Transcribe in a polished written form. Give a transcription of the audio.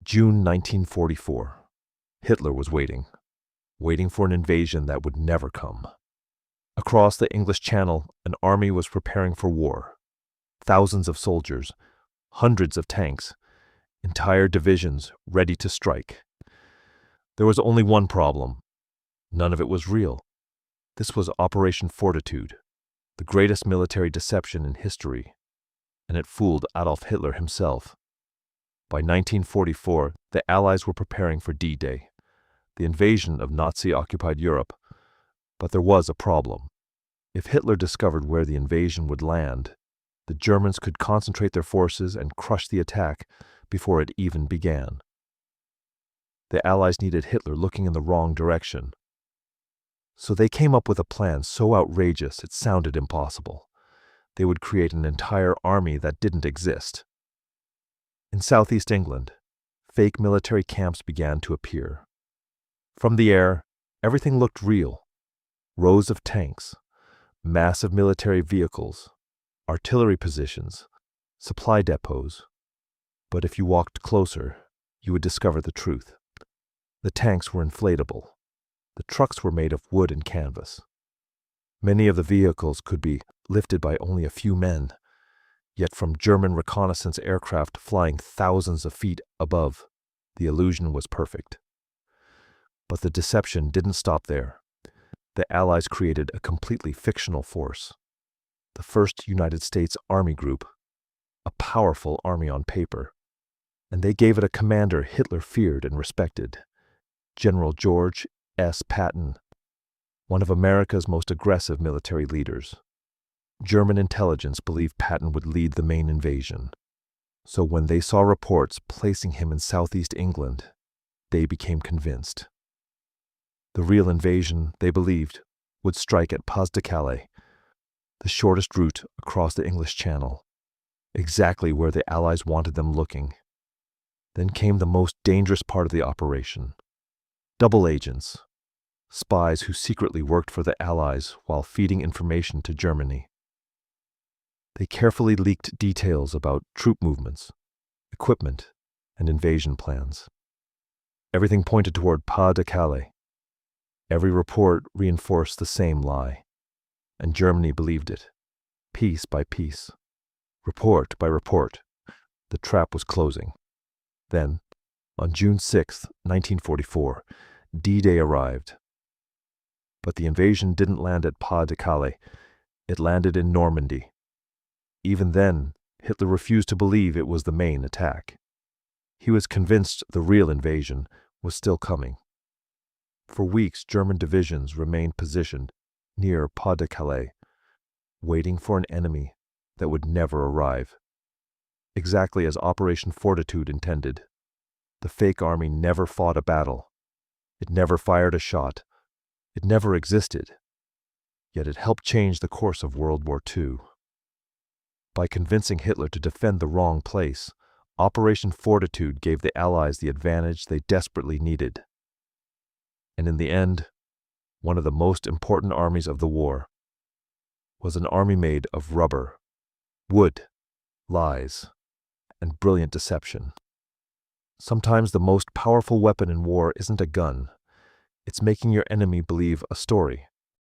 June 1944. Hitler was waiting for an invasion that would never come. Across the English Channel, an army was preparing for war. Thousands of soldiers, hundreds of tanks, entire divisions ready to strike. There was only one problem. None of it was real. This was Operation Fortitude, the greatest military deception in history, and it fooled Adolf Hitler himself. By 1944, the Allies were preparing for D-Day, the invasion of Nazi-occupied Europe. But there was a problem. If Hitler discovered where the invasion would land, the Germans could concentrate their forces and crush the attack before it even began. The Allies needed Hitler looking in the wrong direction. So they came up with a plan so outrageous it sounded impossible. They would create an entire army that didn't exist. In southeast England, fake military camps began to appear. From the air, everything looked real. Rows of tanks, massive military vehicles, artillery positions, supply depots. But if you walked closer, you would discover the truth. The tanks were inflatable. The trucks were made of wood and canvas. Many of the vehicles could be lifted by only a few men, yet from German reconnaissance aircraft flying thousands of feet above, the illusion was perfect. But the deception didn't stop there. The Allies created a completely fictional force, the First United States Army Group, a powerful army on paper, and they gave it a commander Hitler feared and respected, General George S. Patton, one of America's most aggressive military leaders. German intelligence believed Patton would lead the main invasion, so when they saw reports placing him in southeast England, they became convinced. The real invasion, they believed, would strike at Pas-de-Calais, the shortest route across the English Channel, exactly where the Allies wanted them looking. Then came the most dangerous part of the operation. Double agents, spies who secretly worked for the Allies while feeding information to Germany. They carefully leaked details about troop movements, equipment, and invasion plans. Everything pointed toward Pas-de-Calais. Every report reinforced the same lie, and Germany believed it. Piece by piece, report by report, the trap was closing. Then, on June 6, 1944, D-Day arrived. But the invasion didn't land at Pas-de-Calais. It landed in Normandy. Even then, Hitler refused to believe it was the main attack. He was convinced the real invasion was still coming. For weeks, German divisions remained positioned near Pas-de-Calais, waiting for an enemy that would never arrive. Exactly as Operation Fortitude intended, the fake army never fought a battle. It never fired a shot. It never existed. Yet it helped change the course of World War II. By convincing Hitler to defend the wrong place, Operation Fortitude gave the Allies the advantage they desperately needed. And in the end, one of the most important armies of the war was an army made of rubber, wood, lies, and brilliant deception. Sometimes the most powerful weapon in war isn't a gun. It's making your enemy believe a story.